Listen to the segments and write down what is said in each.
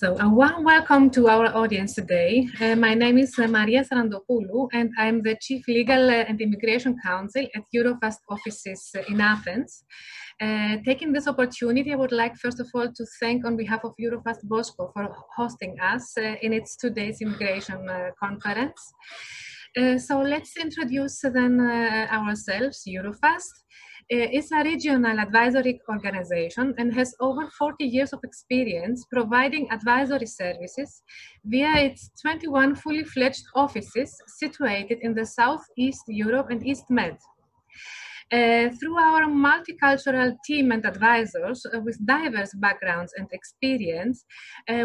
So a warm welcome to our audience today. My name is Maria Sarantopoulou, and I'm the Chief Legal and Immigration Counsel at Eurofast offices in Athens. Taking this opportunity, I would like first of all to thank on behalf of Eurofast Bosco for hosting us in its 2 days immigration conference. So let's introduce then ourselves. Eurofast is a regional advisory organization and has over 40 years of experience providing advisory services via its 21 fully fledged offices situated in the Southeast Europe and East Med. Through our multicultural team and advisors with diverse backgrounds and experience,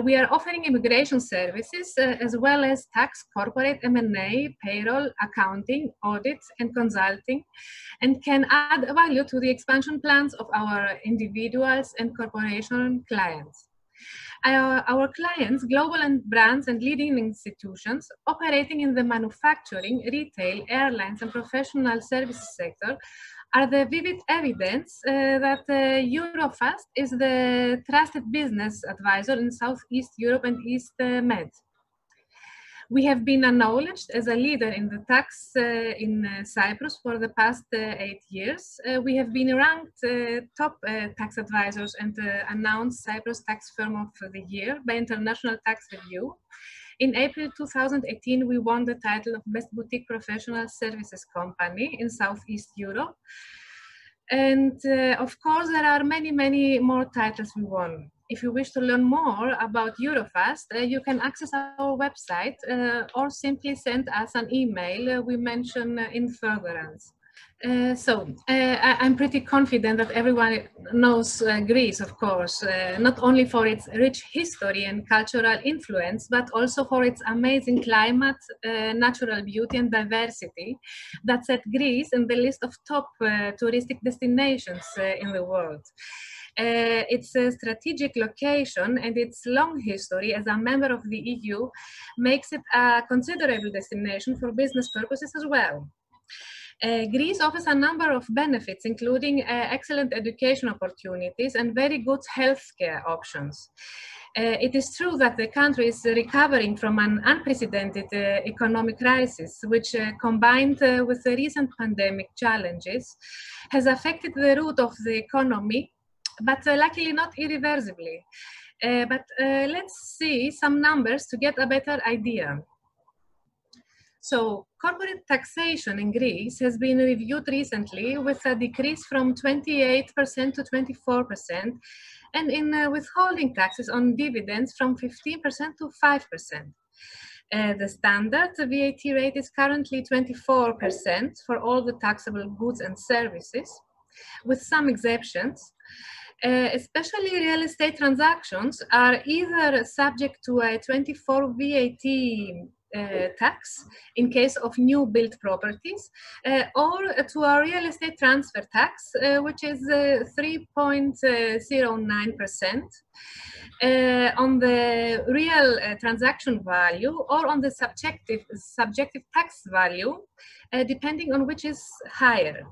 we are offering immigration services as well as tax, corporate, M&A, payroll, accounting, audit, and consulting, and can add value to the expansion plans of our individuals and corporation clients. Our clients, global and brands and leading institutions operating in the manufacturing, retail, airlines, and professional services sector are the vivid evidence that Eurofast is the trusted business advisor in Southeast Europe and East Med. We have been acknowledged as a leader in the tax in Cyprus for the past 8 years. We have been ranked top tax advisors and announced Cyprus Tax Firm of the Year by International Tax Review. In April 2018, we won the title of Best Boutique Professional Services Company in Southeast Europe. And of course, there are many more titles we won. If you wish to learn more about Eurofast, you can access our website or simply send us an email we mention in furtherance. I'm pretty confident that everyone knows Greece, of course, not only for its rich history and cultural influence, but also for its amazing climate, natural beauty and diversity that set Greece in the list of top touristic destinations in the world. Its strategic location and its long history as a member of the EU makes it a considerable destination for business purposes as well. Greece offers a number of benefits, including excellent education opportunities and very good healthcare options. It is true that the country is recovering from an unprecedented economic crisis, which combined with the recent pandemic challenges, has affected the root of the economy, but luckily not irreversibly. Let's see some numbers to get a better idea. So, corporate taxation in Greece has been reviewed recently with a decrease from 28% to 24%, and in withholding taxes on dividends from 15% to 5%. The standard VAT rate is currently 24% for all the taxable goods and services, with some exceptions. Especially real estate transactions are either subject to a 24% VAT tax in case of new built properties, or to a real estate transfer tax, which is 3.09% on the real transaction value or on the subjective tax value, depending on which is higher.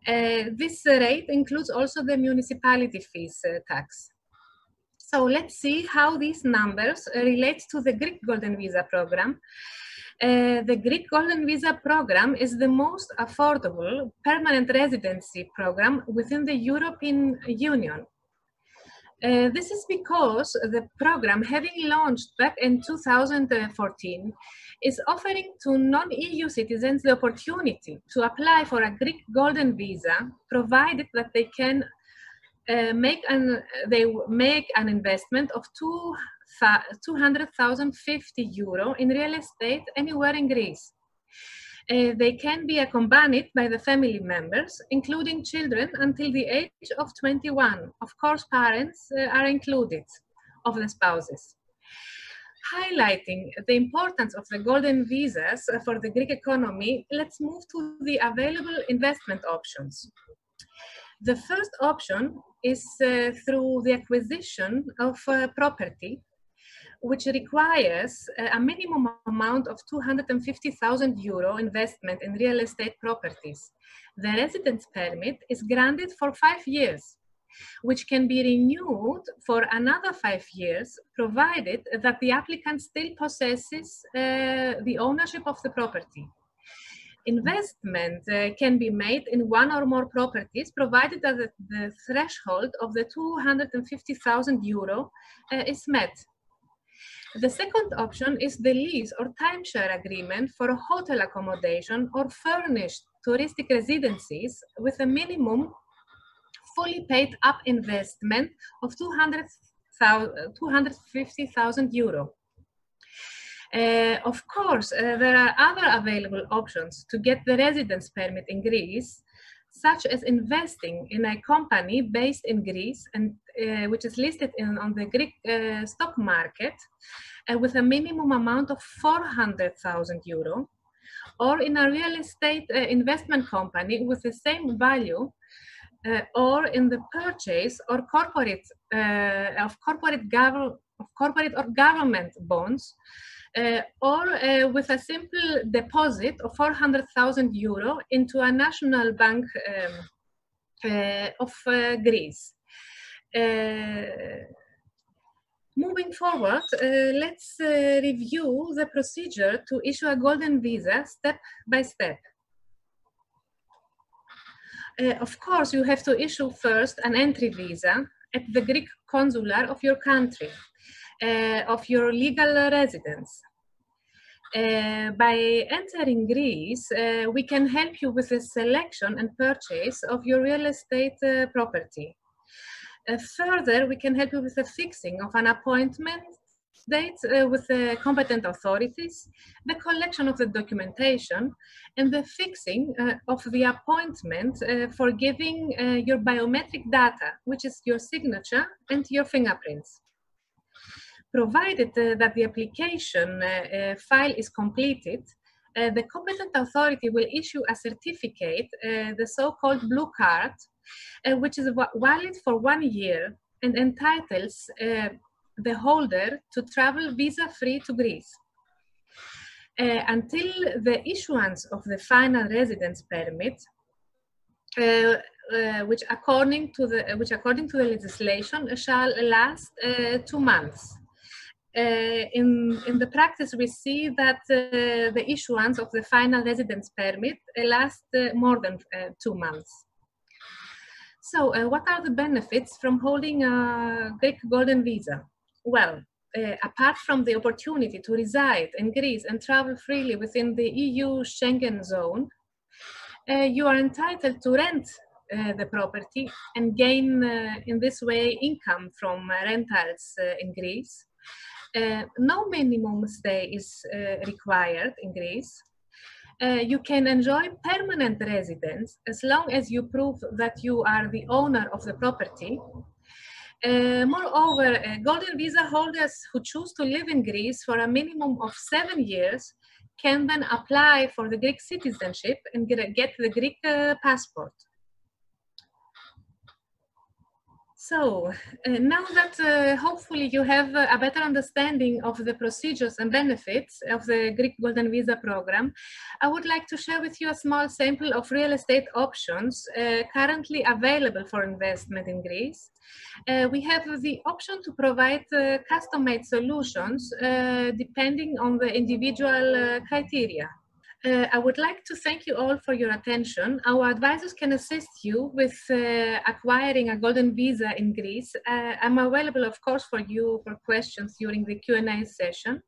This rate includes also the municipality fees tax. So let's see how these numbers relate to the Greek Golden Visa program. The Greek Golden Visa program is the most affordable permanent residency program within the European Union. This is because the program, having launched back in 2014, is offering to non-EU citizens the opportunity to apply for a Greek Golden Visa, provided that they can make an investment of €200,050 in real estate anywhere in Greece. They can be accompanied by the family members, including children until the age of 21. Of course, parents are included of the spouses. Highlighting the importance of the golden visas for the Greek economy, let's move to the available investment options. The first option is through the acquisition of property, which requires a minimum amount of €250,000 investment in real estate properties. The residence permit is granted for 5 years. which can be renewed for another 5 years, provided that the applicant still possesses the ownership of the property. Investment can be made in one or more properties, provided that the threshold of the 250,000 euro is met. The second option is the lease or timeshare agreement for a hotel accommodation or furnished touristic residencies with a minimum fully paid up investment of 250,000 euro. Of course, there are other available options to get the residence permit in Greece, such as investing in a company based in Greece and which is listed on the Greek stock market with a minimum amount of 400,000 euro, or in a real estate investment company with the same value, or in the purchase or corporate or government bonds, or with a simple deposit of 400,000 euro into a national bank of Greece. Moving forward, let's review the procedure to issue a golden visa step by step. Of course, you have to issue first an entry visa at the Greek consular of your country, of your legal residence. By entering Greece, we can help you with the selection and purchase of your real estate property. Further, we can help you with the fixing of an appointment date with the competent authorities, the collection of the documentation, and the fixing of the appointment for giving your biometric data, which is your signature and your fingerprints. Provided that the application file is completed, the competent authority will issue a certificate, the so-called blue card, which is valid for 1 year and entitles the holder to travel visa-free to Greece. Until the issuance of the final residence permit, which according to the legislation shall last 2 months. In the practice, we see that the issuance of the final residence permit lasts more than 2 months. So what are the benefits from holding a Greek golden visa? Well, apart from the opportunity to reside in Greece and travel freely within the EU Schengen zone, you are entitled to rent the property and gain in this way income from rentals in Greece. No minimum stay is required in Greece. You can enjoy permanent residence as long as you prove that you are the owner of the property. Moreover, golden visa holders who choose to live in Greece for a minimum of 7 years can then apply for the Greek citizenship and get the Greek passport. So now that hopefully you have a better understanding of the procedures and benefits of the Greek Golden Visa program, I would like to share with you a small sample of real estate options currently available for investment in Greece. We have the option to provide custom-made solutions depending on the individual criteria. I would like to thank you all for your attention. Our advisors can assist you with acquiring a golden visa in Greece. I'm available, of course, for you for questions during the Q&A session.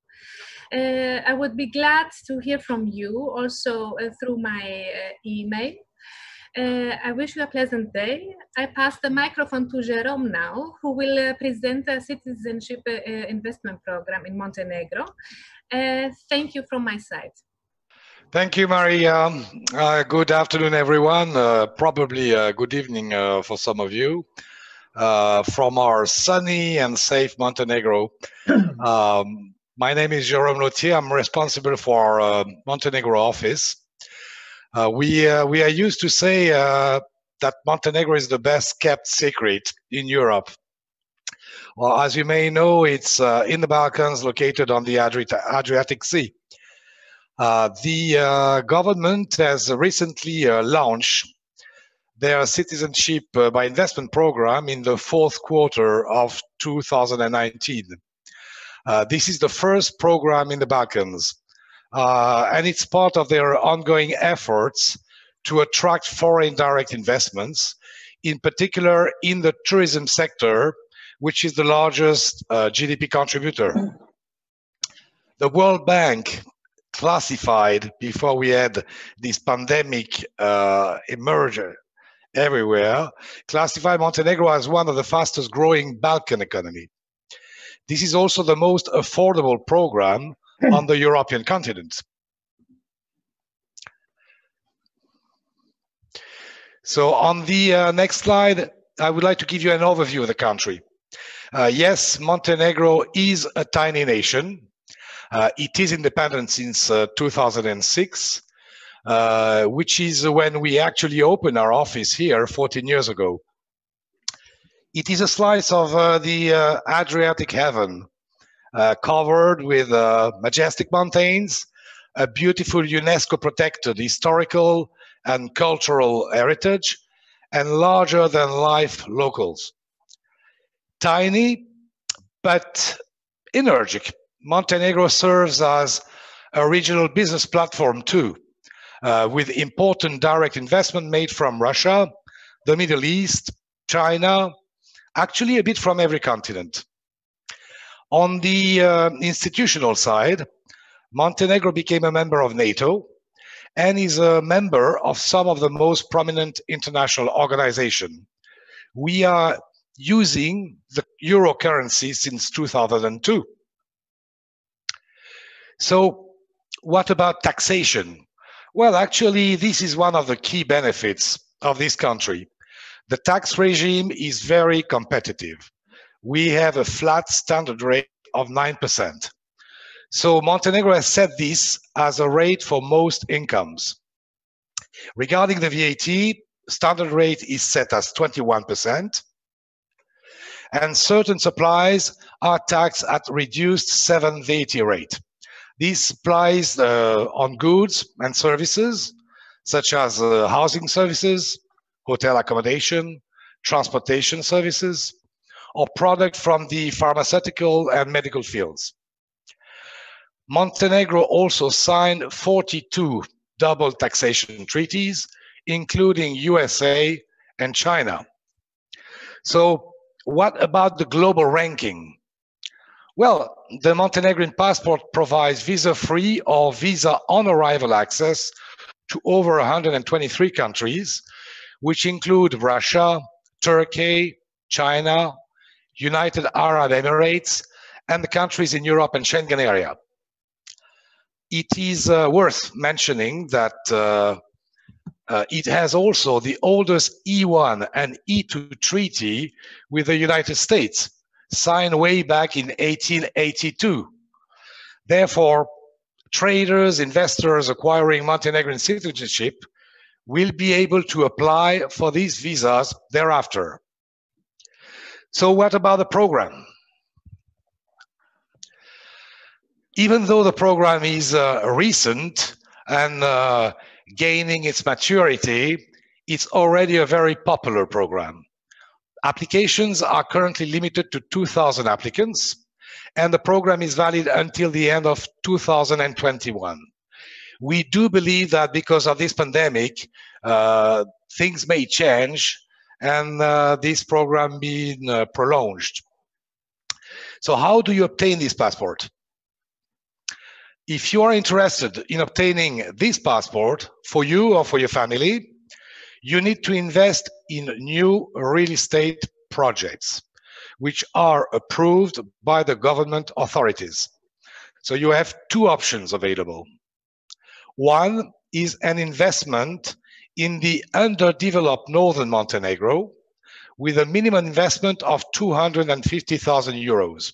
I would be glad to hear from you also through my email. I wish you a pleasant day. I pass the microphone to Jerome now, who will present a citizenship investment program in Montenegro. Thank you from my side. Thank you, Maria. Good afternoon, everyone. Probably good evening for some of you from our sunny and safe Montenegro. My name is Jerome Lautier. I'm responsible for our Montenegro office. We are used to say that Montenegro is the best kept secret in Europe. Well, as you may know, it's in the Balkans, located on the Adriatic Sea. The government has recently launched their citizenship by investment program in the fourth quarter of 2019. This is the first program in the Balkans, and it's part of their ongoing efforts to attract foreign direct investments, in particular in the tourism sector, which is the largest GDP contributor. The World Bank classified, before we had this pandemic emerge everywhere, classified Montenegro as one of the fastest growing Balkan economy. This is also the most affordable program on the European continent. So on the next slide, I would like to give you an overview of the country. Yes, Montenegro is a tiny nation. It is independent since 2006, which is when we actually opened our office here 14 years ago. It is a slice of the Adriatic heaven, covered with majestic mountains, a beautiful UNESCO-protected historical and cultural heritage, and larger-than-life locals. Tiny, but energetic, Montenegro serves as a regional business platform too, with important direct investment made from Russia, the Middle East, China, actually a bit from every continent. On the institutional side, Montenegro became a member of NATO and is a member of some of the most prominent international organizations. We are using the euro currency since 2002. So what about taxation? Well, actually, this is one of the key benefits of this country. The tax regime is very competitive. We have a flat standard rate of 9%. So Montenegro has set this as a rate for most incomes. Regarding the VAT, standard rate is set as 21%, and certain supplies are taxed at reduced 7 VAT rate. This applies on goods and services, such as housing services, hotel accommodation, transportation services, or product from the pharmaceutical and medical fields. Montenegro also signed 42 double taxation treaties, including USA and China. So what about the global ranking? Well, the Montenegrin passport provides visa-free or visa-on-arrival access to over 123 countries, which include Russia, Turkey, China, United Arab Emirates, and the countries in Europe and Schengen area. It is worth mentioning that it has also the oldest E1 and E2 treaty with the United States, signed way back in 1882. Therefore, traders, investors acquiring Montenegrin citizenship will be able to apply for these visas thereafter. So what about the program? Even though the program is recent and gaining its maturity, it's already a very popular program. Applications are currently limited to 2,000 applicants, and the program is valid until the end of 2021. We do believe that because of this pandemic, things may change and this program being prolonged. So how do you obtain this passport? If you are interested in obtaining this passport for you or for your family, you need to invest in new real estate projects, which are approved by the government authorities. So you have two options available. One is an investment in the underdeveloped northern Montenegro with a minimum investment of 250,000 euros.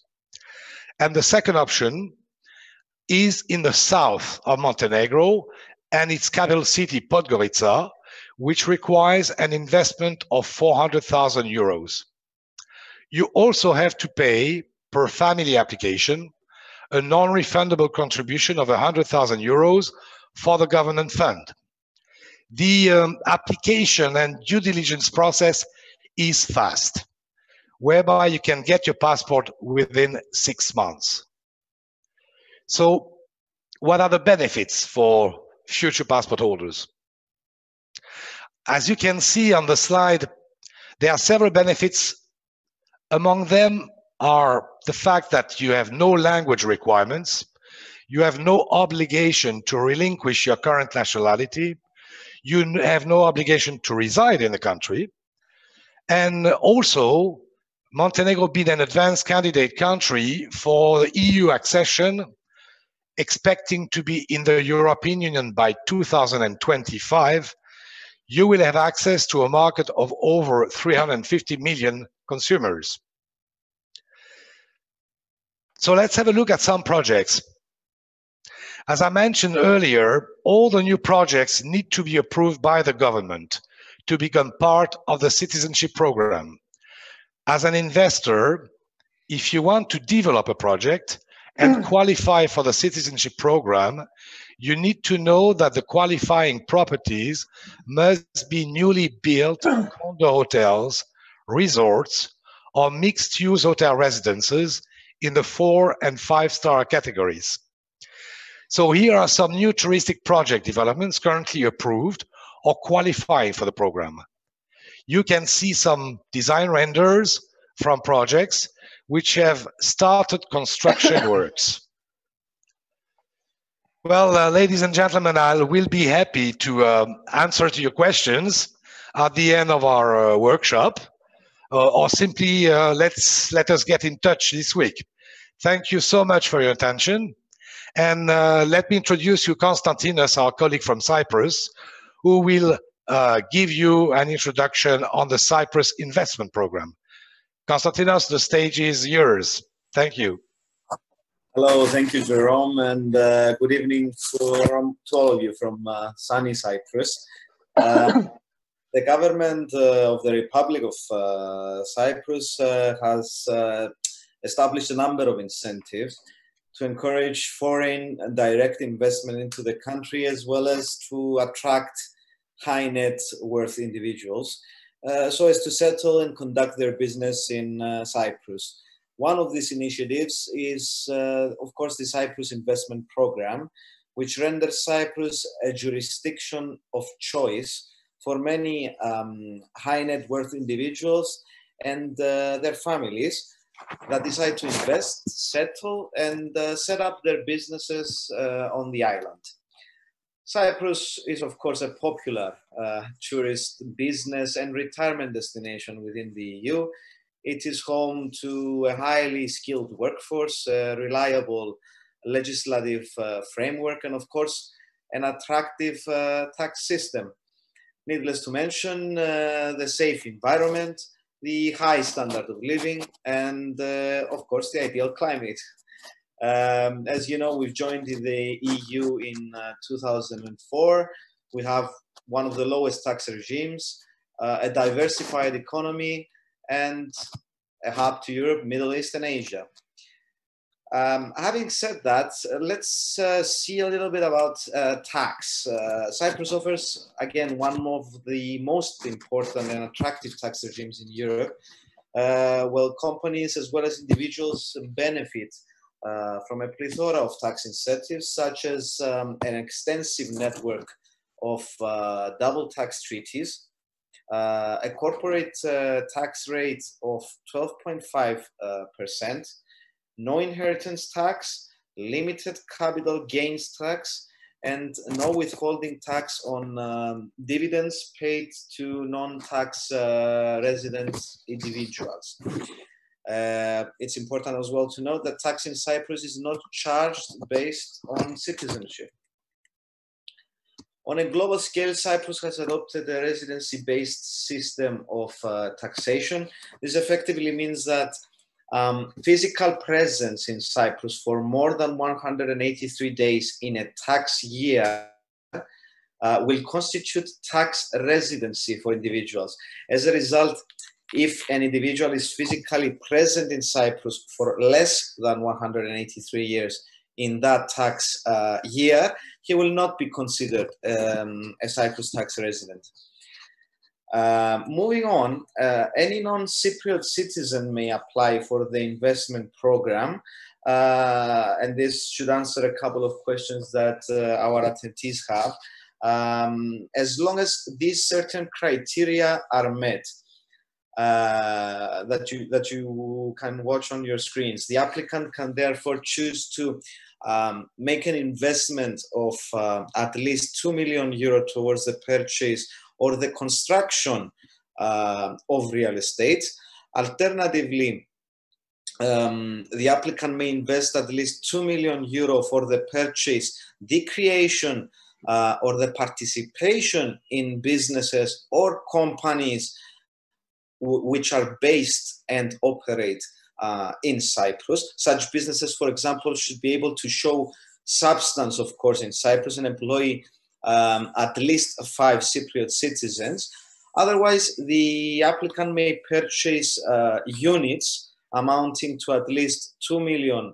And the second option is in the south of Montenegro and its capital city, Podgorica, which requires an investment of 400,000 euros. You also have to pay, per family application, a non-refundable contribution of 100,000 euros for the government fund. The application and due diligence process is fast, whereby you can get your passport within 6 months. So what are the benefits for future passport holders? As you can see on the slide, there are several benefits. Among them are the fact that you have no language requirements, you have no obligation to relinquish your current nationality, you have no obligation to reside in the country, and also Montenegro being an advanced candidate country for the EU accession, expecting to be in the European Union by 2025, you will have access to a market of over 350 million consumers. So let's have a look at some projects. As I mentioned earlier, all the new projects need to be approved by the government to become part of the citizenship program. As an investor, if you want to develop a project and qualify for the citizenship program, you need to know that the qualifying properties must be newly built condo hotels, resorts, or mixed-use hotel residences in the 4- and 5-star categories. So here are some new touristic project developments currently approved or qualifying for the program. You can see some design renders from projects which have started construction works. Well, ladies and gentlemen, I will be happy to answer to your questions at the end of our workshop, or simply let us get in touch this week. Thank you so much for your attention. And let me introduce you Constantinos, our colleague from Cyprus, who will give you an introduction on the Cyprus investment program. Constantinos, the stage is yours. Thank you. Hello, thank you, Jerome, and good evening to all of you from sunny Cyprus. The government of the Republic of Cyprus has established a number of incentives to encourage foreign and direct investment into the country, as well as to attract high net worth individuals, so as to settle and conduct their business in Cyprus. One of these initiatives is, of course, the Cyprus Investment Program, which renders Cyprus a jurisdiction of choice for many high net worth individuals and their families that decide to invest, settle, and set up their businesses on the island. Cyprus is, of course, a popular tourist business and retirement destination within the EU. It is home to a highly skilled workforce, a reliable legislative framework, and of course, an attractive tax system. Needless to mention, the safe environment, the high standard of living, and of course, the ideal climate. As you know, we've joined the EU in 2004. We have one of the lowest tax regimes, a diversified economy, and a hub to Europe, Middle East, and Asia. Having said that, let's see a little bit about tax. Cyprus offers, again, one of the most important and attractive tax regimes in Europe. Well, companies as well as individuals benefit from a plethora of tax incentives, such as an extensive network of double tax treaties, a corporate tax rate of 12.5%, no inheritance tax, limited capital gains tax, and no withholding tax on dividends paid to non-tax resident individuals. It's important as well to note that tax in Cyprus is not charged based on citizenship. On a global scale, Cyprus has adopted a residency-based system of taxation. This effectively means that physical presence in Cyprus for more than 183 days in a tax year will constitute tax residency for individuals. As a result, if an individual is physically present in Cyprus for less than 183 years in that tax year, he will not be considered a Cyprus tax resident. Moving on, any non-Cypriot citizen may apply for the investment program, and this should answer a couple of questions that our attendees have. As long as these certain criteria are met, that you can watch on your screens, the applicant can therefore choose to make an investment of at least €2 million towards the purchase or the construction of real estate. Alternatively, the applicant may invest at least €2 million for the purchase, the creation, or the participation in businesses or companies which are based and operate in Cyprus. Such businesses, for example, should be able to show substance, of course, in Cyprus and employ at least 5 Cypriot citizens. Otherwise, the applicant may purchase units amounting to at least €2 million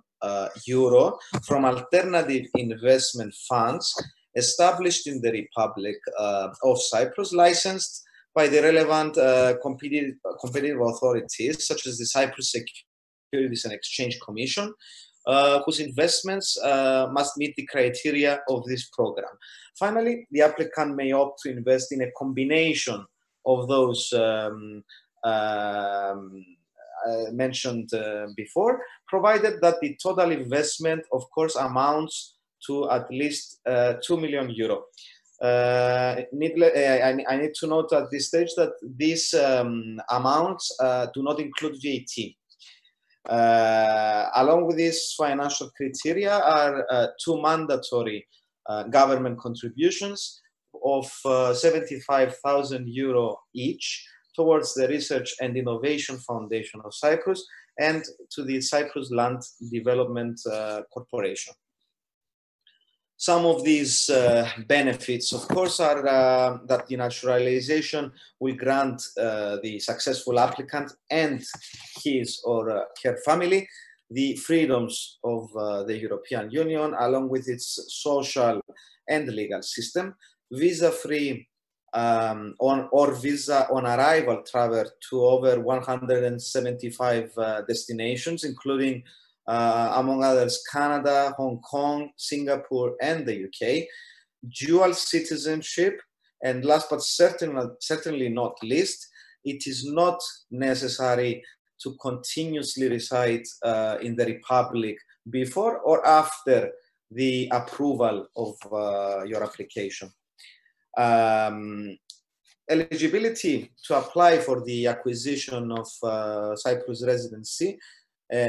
from alternative investment funds established in the Republic of Cyprus, licensed by the relevant competitive authorities, such as the Cyprus Securities and Exchange Commission, whose investments must meet the criteria of this program. Finally, the applicant may opt to invest in a combination of those mentioned before, provided that the total investment, of course, amounts to at least €2 million. I need to note at this stage that these amounts do not include VAT. Along with these financial criteria are 2 mandatory government contributions of €75,000 each towards the Research and Innovation Foundation of Cyprus and to the Cyprus Land Development Corporation. Some of these benefits, of course, are that the naturalization will grant the successful applicant and his or her family the freedoms of the European Union, along with its social and legal system, visa-free or visa on arrival travel to over 175 destinations, including among others, Canada, Hong Kong, Singapore, and the UK, dual citizenship, and last but certainly not least, it is not necessary to continuously reside in the Republic before or after the approval of your application. Eligibility to apply for the acquisition of Cyprus residency,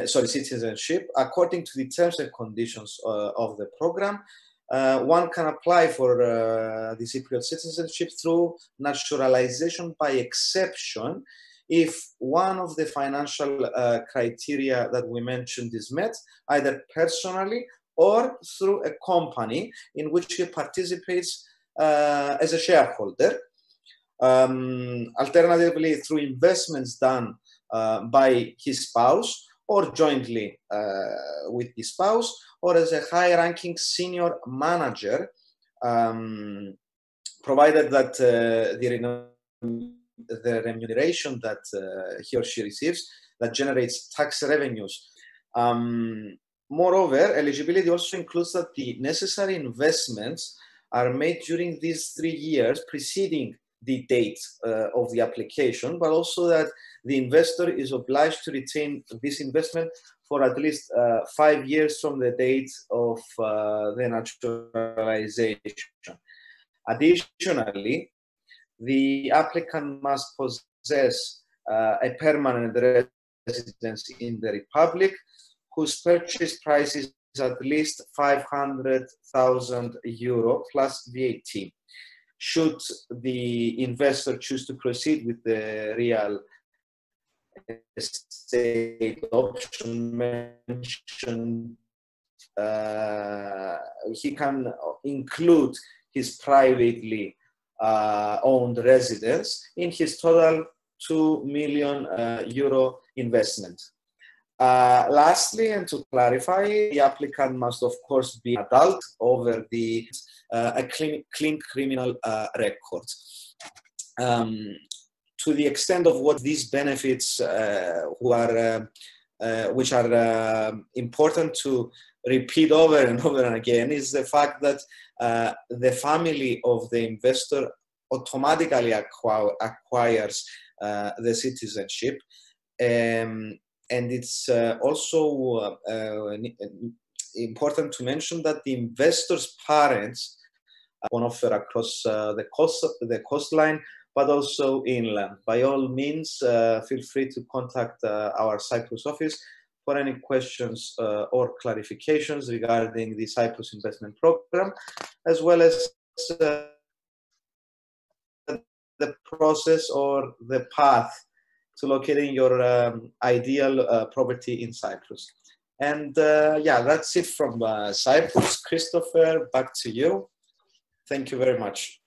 citizenship, according to the terms and conditions of the program, one can apply for the Cypriot citizenship through naturalization by exception if one of the financial criteria that we mentioned is met, either personally or through a company in which he participates as a shareholder. Alternatively, through investments done by his spouse or jointly with his spouse, or as a high-ranking senior manager, provided that the remuneration that he or she receives that generates tax revenues. Moreover, eligibility also includes that the necessary investments are made during these 3 years preceding the date of the application, but also that the investor is obliged to retain this investment for at least 5 years from the date of the naturalization. Additionally, the applicant must possess a permanent residence in the Republic whose purchase price is at least €500,000 plus VAT. Should the investor choose to proceed with the real estate option mentioned, he can include his privately owned residence in his total €2 million investment. Lastly, and to clarify, the applicant must, of course, be adult over a clean criminal record. To the extent of what these benefits, which are important to repeat over and over and again, is the fact that the family of the investor automatically acquires the citizenship. And it's also important to mention that the investor's parents can offer across the coastline, but also inland. By all means, feel free to contact our Cyprus office for any questions or clarifications regarding the Cyprus investment program, as well as the process or the path to locating your ideal property in Cyprus. And yeah, that's it from Cyprus. Christopher, back to you. Thank you very much.